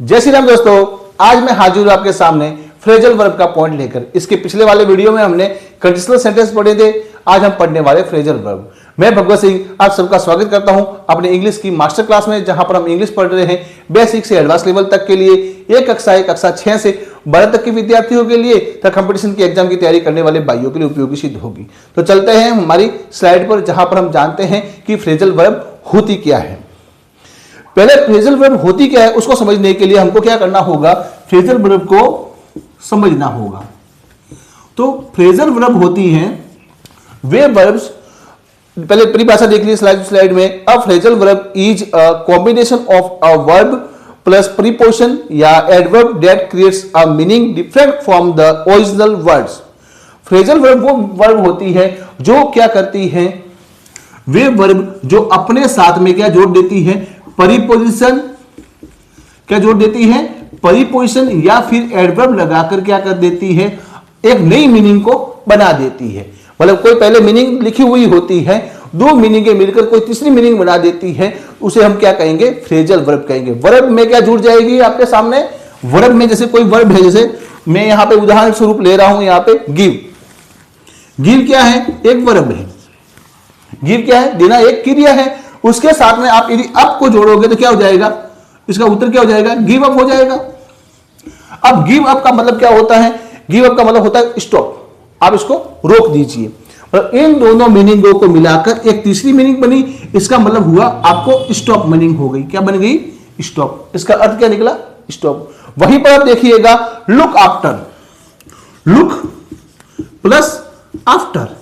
जय श्री राम दोस्तों, आज मैं हाजिर हूं आपके सामने फ्रेजल वर्ब का पॉइंट लेकर। इसके पिछले वाले वीडियो में हमने कंडीशनल सेंटेंस पढ़े थे, आज हम पढ़ने वाले फ्रेजल वर्ब। मैं भगवत सिंह आप सबका स्वागत करता हूं अपने इंग्लिश की मास्टर क्लास में, जहां पर हम इंग्लिश पढ़ रहे हैं बेसिक से एडवांस लेवल तक के लिए। एक कक्षा 6 से 12 तक के विद्यार्थियों के लिए तथा कंपटीशन की एग्जाम की तैयारी करने वाले भाइयों के लिए उपयोगी सिद्ध होगी। तो चलते हैं हमारी स्लाइड पर, जहां पर हम जानते हैं कि फ्रेजल वर्ब होती क्या है। पहले फ्रेजल वर्ब होती क्या है उसको समझने के लिए हमको क्या करना होगा, फ्रेजल वर्ब को समझना होगा। तो फ्रेजल वर्ब होती हैं वे वर्ब्स, पहले परिभाषा देख लीजिए स्लाइड में। A phrasal verb is a combination of a verb plus preposition या adverb that creates a meaning different from the original words. Phrasal verb वो वर्ब होती है जो क्या करती है, वे वर्ब जो अपने साथ में क्या जोड़ देती है, परिपोजिशन क्या जोड़ देती है, परिपोजिशन या फिर एडवर्ब लगाकर क्या कर देती है, एक नई मीनिंग को बना देती है। मतलब कोई पहले मीनिंग लिखी हुई होती है, दो मीनिंगें मिलकर कोई तीसरी मीनिंग बना देती है, उसे हम क्या कहेंगे, फ्रेजल वर्ब कहेंगे। वर्ब में क्या जुड़ जाएगी आपके सामने, वर्ब में जैसे कोई वर्ब है, जैसे मैं यहां पे उदाहरण स्वरूप ले रहा हूं, यहां पे गिव। गिव क्या है, एक वर्ब है। गिव क्या है, देना, एक क्रिया है। उसके साथ में आप यदि अप को जोड़ोगे तो क्या हो जाएगा, इसका उत्तर क्या हो जाएगा, गिव अप हो जाएगा। अब गिव अप का मतलब क्या होता है, गिव अप का मतलब होता है स्टॉप, आप इसको रोक दीजिए। और इन दोनों मीनिंगों को मिलाकर एक तीसरी मीनिंग बनी, इसका मतलब हुआ आपको स्टॉप मीनिंग हो गई। क्या बन गई, स्टॉप। इसका अर्थ क्या निकला, स्टॉप। वहीं पर आप देखिएगा look after, look plus after,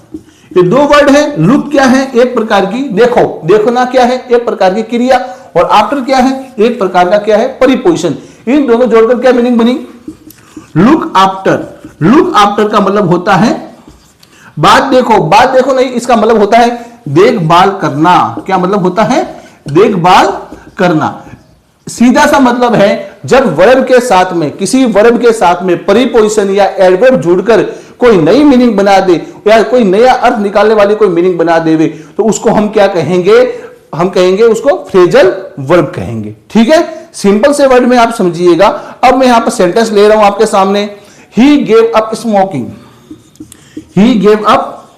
ये दो वर्ड है। लुक क्या है, एक प्रकार की देखो, देखना क्या है, एक प्रकार की क्रिया, और आफ्टर क्या है, एक प्रकार का क्या है, परिपोजिशन। इन दोनों जोड़कर क्या मीनिंग बनी, लुक आफ्टर। लुक आफ्टर का मतलब होता है बात देखो, बात देखो नहीं, इसका मतलब होता है देखभाल करना। क्या मतलब होता है, देखभाल करना। सीधा सा मतलब है जब वर्ब के साथ में, किसी वर्ब के साथ में परिपोजिशन या एडवर्ब जुड़कर कोई नई मीनिंग बना दे या कोई नया अर्थ निकालने वाली कोई मीनिंग बना देवे, तो उसको हम क्या कहेंगे, हम कहेंगे उसको फ्रेजल वर्ब कहेंगे। ठीक है, सिंपल से वर्ड में आप समझिएगा। अब मैं यहां पर सेंटेंस ले रहा हूं आपके सामने। He gave up smoking, he gave up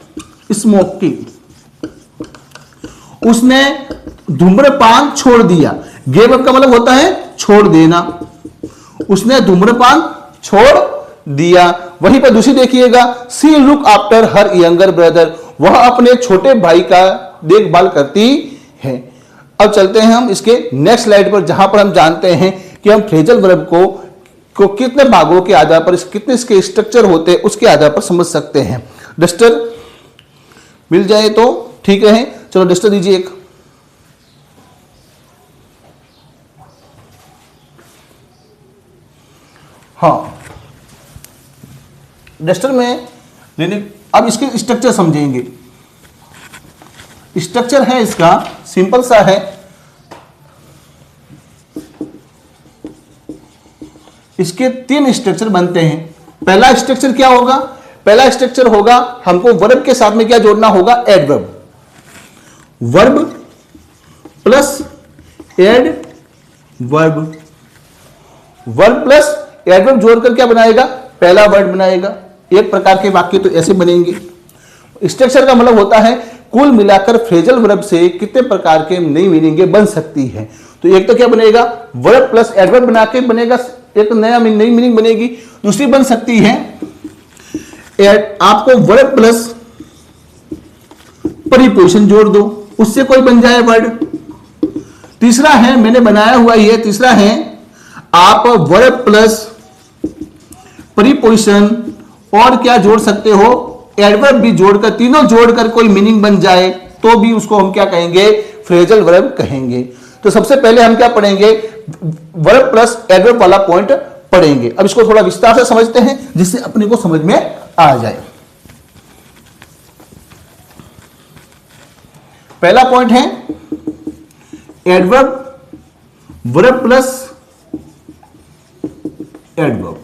smoking, उसने धूम्रपान छोड़ दिया। गेव अप का मतलब होता है छोड़ देना, उसने धूम्रपान छोड़ दिया। वहीं पर दूसरी देखिएगा, she look after her younger brother, वह अपने छोटे भाई का देखभाल करती है। अब चलते हैं हम इसके नेक्स्ट स्लाइड पर, जहां पर हम जानते हैं कि हम फ्रेजल वर्ब को कितने भागों के आधार पर, कितने इसके स्ट्रक्चर होते हैं उसके आधार पर समझ सकते हैं। डस्टर मिल जाए तो ठीक है, चलो डस्टर दीजिए एक। हाँ, डस्टर में लेने, अब इसके स्ट्रक्चर समझेंगे। स्ट्रक्चर है इसका सिंपल सा है। इसके 3 स्ट्रक्चर बनते हैं। पहला स्ट्रक्चर क्या होगा, पहला स्ट्रक्चर होगा हमको वर्ब के साथ में क्या जोड़ना होगा, adverb. Verb plus adverb, verb plus adverb जोड़कर क्या बनाएगा, पहला वर्ड बनाएगा। एक प्रकार के वाक्य तो ऐसे बनेंगे। स्ट्रक्चर का मतलब होता है कुल मिलाकर फ्रेजल वर्ब से कितने प्रकार के नई मीनिंगें बन सकती हैं। तो एक तो क्या बनेगा, वर्ब प्लस एडवर्ब बना के बनेगा, एक नया नई मीनिंग बनेगी। दूसरी बन सकती है आपको वर्ब प्लस परिपोजिशन जोड़ दो, उससे कोई बन जाए वर्ड। तीसरा है, मैंने बनाया हुआ ये तीसरा है, आप वर्ब प्लस परिपोजिशन और क्या जोड़ सकते हो, एडवर्ब भी जोड़कर, तीनों जोड़कर कोई मीनिंग बन जाए तो भी उसको हम क्या कहेंगे, फ्रेजल वर्ब कहेंगे। तो सबसे पहले हम क्या पढ़ेंगे, वर्ब प्लस एडवर्ब वाला पॉइंट पढ़ेंगे। अब इसको थोड़ा विस्तार से समझते हैं जिससे अपने को समझ में आ जाए। पहला पॉइंट है एडवर्ब, वर्ब प्लस एडवर्ब।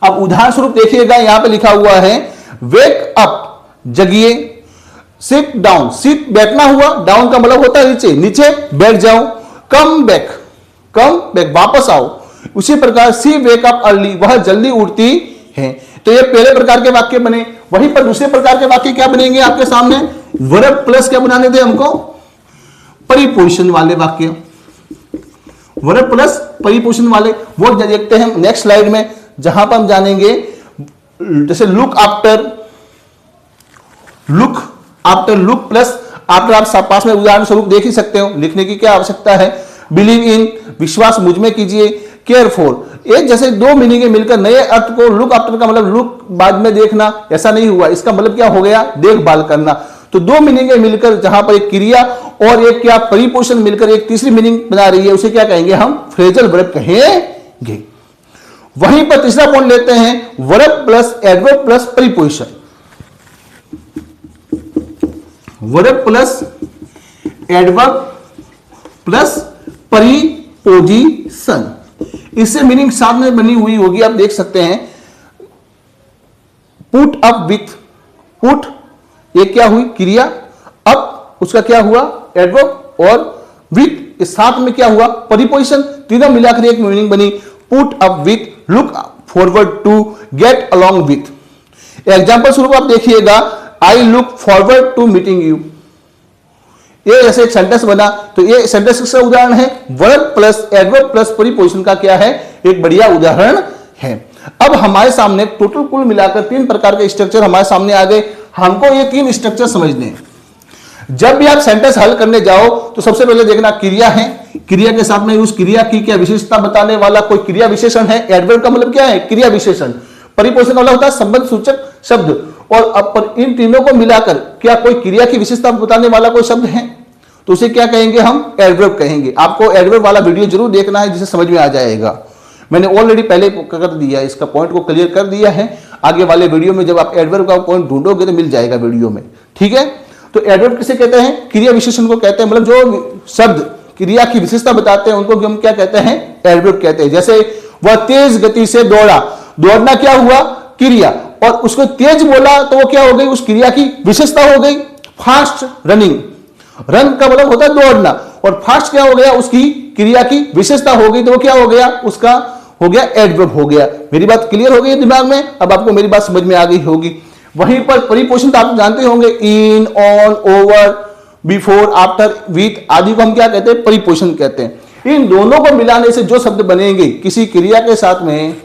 अब उदाहरण स्वरूप देखिएगा, यहां पे लिखा हुआ है वेक अप, जगिए। सिट डाउन, सिट बैठना हुआ, डाउन का मतलब होता है नीचे, नीचे बैठ जाओ। कम बैक, कम बैक, वापस आओ। उसी प्रकार सी वेक अप अर्ली, वह जल्दी उठती है। तो ये पहले प्रकार के वाक्य बने। वहीं पर दूसरे प्रकार के वाक्य क्या बनेंगे आपके सामने, वर्ब प्लस क्या बनाने थे हमको, परिपोजिशन वाले वाक्य, वर्ब प्लस परिपोजिशन वाले। वो देखते हैं नेक्स्ट स्लाइड में, जहां पर हम जानेंगे जैसे look after, look after, look plus after. आप पास में उदाहरण स्वरूप देख ही सकते हो, लिखने की क्या आवश्यकता है। बिलीव इन, विश्वास मुझ में कीजिए। केयर फॉर, एक जैसे दो मीनिंग मिलकर नए अर्थ को, लुक आफ्टर का मतलब लुक बाद में देखना, ऐसा नहीं हुआ, इसका मतलब क्या हो गया, देखभाल करना। तो दो मीनिंग मिलकर जहां पर एक क्रिया और एक क्या परिपोजिशन मिलकर एक तीसरी मीनिंग बना रही है, उसे क्या कहेंगे हम, फ्रेजल वर्ब कहेंगे। वहीं पर तीसरा पॉइंट लेते हैं, verb plus adverb plus preposition, verb plus adverb plus preposition. इससे मीनिंग साथ में बनी हुई होगी, आप देख सकते हैं। पुट अप विथ, पुट एक क्या हुई क्रिया, अप उसका क्या हुआ एडवर्ब, और विथ इस साथ में क्या हुआ परिपोजिशन, तीनों मिलाकर एक मीनिंग बनी, put up with, look forward to, get along with. Example स्वरूप आप देखिएगा, I look forward to meeting you, ये ऐसे एक सेंटेंस बना। तो ये सेंटेंस का उदाहरण है, verb plus adverb plus preposition का क्या है, एक बढ़िया उदाहरण है। अब हमारे सामने टोटल कुल मिलाकर तीन प्रकार के स्ट्रक्चर हमारे सामने आ गए। हमको ये तीन स्ट्रक्चर समझने हैं। जब भी आप सेंटेंस हल करने जाओ तो सबसे पहले देखना क्रिया है, क्रिया के साथ में उस क्रिया की क्या विशेषता बताने वाला कोई क्रिया विशेषण है। एडवर्ब का मतलब क्या है, क्रिया विशेषण। परिपोजिशन वाला होता है संबंध सूचक शब्द, और अब इन तीनों को मिलाकर क्या कोई क्रिया की विशेषता बताने वाला कोई शब्द है, तो उसे क्या कहेंगे हम, एडवर्ब कहेंगे। आपको एडवर्ब वाला वीडियो जरूर देखना है, जिसे समझ में आ जाएगा। मैंने ऑलरेडी पहले कर दिया, इसका पॉइंट को क्लियर कर दिया है। आगे वाले वीडियो में जब आप एडवर्ब का पॉइंट ढूंढोगे तो मिल जाएगा वीडियो में, ठीक है। तो एडवर्ब किसे कहते हैं, क्रिया विशेषण को कहते हैं, मतलब जो शब्द क्रिया की विशेषता बताते हैं उनको हम क्या कहते हैं, एडवर्ब कहते हैं। जैसे वह तेज गति से दौड़ा, दौड़ना क्या हुआ, क्रिया, और उसको तेज बोला तो वो क्या हो गई, उस क्रिया की विशेषता हो गई। फास्ट रनिंग, रन का मतलब होता है दौड़ना, और फास्ट क्या हो गया, उसकी क्रिया की विशेषता हो गई, तो वो क्या हो गया, उसका हो गया एडवर्ब हो गया। मेरी बात क्लियर हो गई दिमाग में, अब आपको मेरी बात समझ में आ गई होगी। वहीं पर परिपोजिशन तो आप जानते होंगे, in, on, over, before, after, with आदि को हम क्या कहते हैं, परिपोजिशन कहते हैं। इन दोनों को मिलाने से जो शब्द बनेंगे, किसी क्रिया के साथ में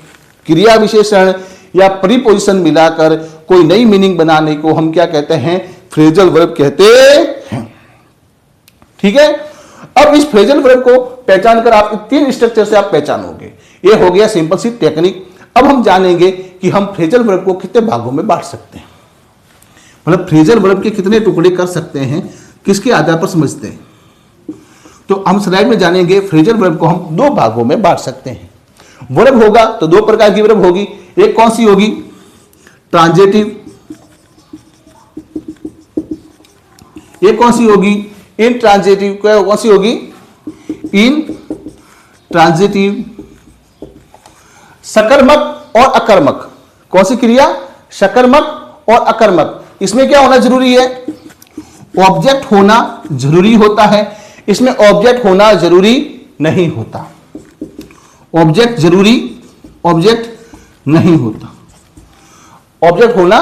क्रिया विशेषण या परिपोजिशन मिलाकर कोई नई मीनिंग बनाने को हम क्या कहते हैं, फ्रेजल वर्ब कहते हैं, ठीक है। अब इस फ्रेजल वर्ब को पहचान कर आप तीन स्ट्रक्चर से आप पहचानोगे। ये हो गया सिंपल सी टेक्निक। अब हम जानेंगे कि हम फ्रेजल वर्ब को कितने भागों में बांट सकते हैं, मतलब फ्रेजल वर्ब के कितने टुकड़े कर सकते हैं, किसके आधार पर समझते हैं। तो हम स्लाइड में जानेंगे फ्रेजल वर्ब को हम दो भागों में बांट सकते हैं। वर्ब होगा तो दो प्रकार की वर्ब होगी, एक कौन सी होगी, ट्रांजिटिव, एक कौन सी होगी, इन ट्रांजिटिव। कौन सी होगी, इन ट्रांजिटिव। सकर्मक और अकर्मक, कौन सी क्रिया, सकर्मक और अकर्मक। इसमें क्या होना जरूरी है, ऑब्जेक्ट होना जरूरी होता है, इसमें ऑब्जेक्ट होना जरूरी नहीं होता। ऑब्जेक्ट जरूरी, ऑब्जेक्ट नहीं होता। ऑब्जेक्ट होना,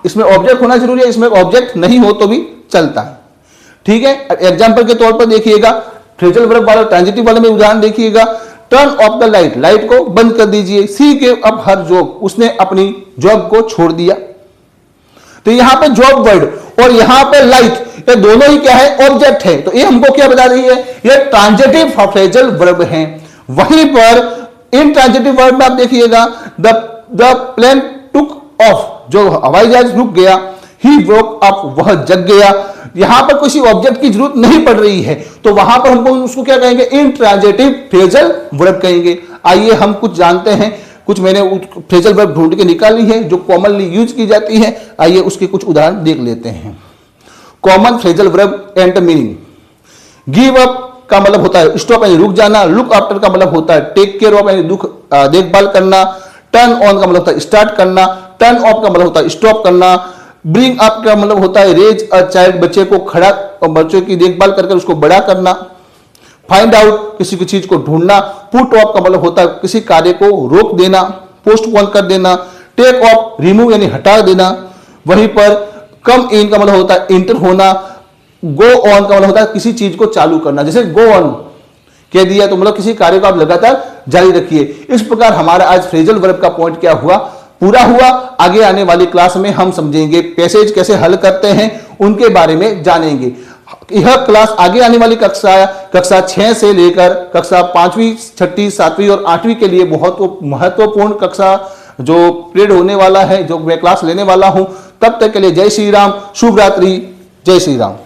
इसमें ऑब्जेक्ट होना जरूरी है, इसमें ऑब्जेक्ट नहीं हो तो भी चलता है, ठीक है। एग्जांपल के तौर पर देखिएगा, फ्रेजल वर्ब वाला ट्रांजिटिव वाले में उदाहरण देखिएगा, turn off the light, light को बंद कर दीजिए। सी गेव अप हर जॉब, उसने अपनी जॉब को छोड़ दिया। तो यहां पे जॉब वर्ड और यहां पे लाइट, ये दोनों ही क्या है, ऑब्जेक्ट है। तो ये हमको क्या बता रही है, ये ट्रांजिटिव फ्रेजल वर्ब है। वहीं पर इन ट्रांजिटिव वर्ब में आप देखिएगा, द प्लेन टुक ऑफ, जो हवाई जहाज रुक गया, ही वोक अप, वह जग गया। यहां पर किसी ऑब्जेक्ट की जरूरत नहीं पड़ रही है, तो वहां पर हमको उसको क्या कहेंगे, इन ट्रांजिटिव फ्रेजल वर्ब कहेंगे। आइए हम कुछ जानते हैं, कुछ मैंने फ्रेजल वर्ब ढूंढ के निकाली है जो कॉमनली यूज की जाती है। आइए उसके कुछ उदाहरण देख लेते हैं। Common phrasal verb and meaning, give up का मतलब होता है स्टॉप यानी रुक जाना, लुक आफ्टर का मतलब होता है टेक केयर ऑफ यानी देखभाल करना, टर्न ऑन का मतलब होता है स्टार्ट करना, टर्न ऑफ का मतलब होता है स्टॉप करना, ब्रिंग अप का मतलब होता है रेज अ चाइल्ड, बच्चे को खड़ा, बच्चों की देखभाल करके उसको बड़ा करना, फाइंड आउट किसी की चीज को ढूंढना, पुट ऑफ का मतलब होता है किसी कार्य को रोक देना, पोस्टपोन कर देना, टेक ऑफ रिमूव यानी हटा देना, वहीं पर कम इन का मतलब होता है इंटर होना, गो ऑन का मतलब होता है किसी चीज को चालू करना, जैसे गो ऑन कह दिया तो मतलब किसी कार्य को आप लगातार जारी रखिए। इस प्रकार हमारा आज फ्रेजल वर्ब का पॉइंट क्या हुआ, पूरा हुआ। आगे आने वाली क्लास में हम समझेंगे पैसेज कैसे हल करते हैं, उनके बारे में जानेंगे। यह क्लास आगे आने वाली कक्षा 6 से लेकर कक्षा 5वीं, 6वीं, 7वीं और 8वीं के लिए बहुत महत्वपूर्ण कक्षा जो पीरियड होने वाला है, जो मैं क्लास लेने वाला हूं। तब तक के लिए जय श्री राम, शुभ रात्रि, जय श्री राम।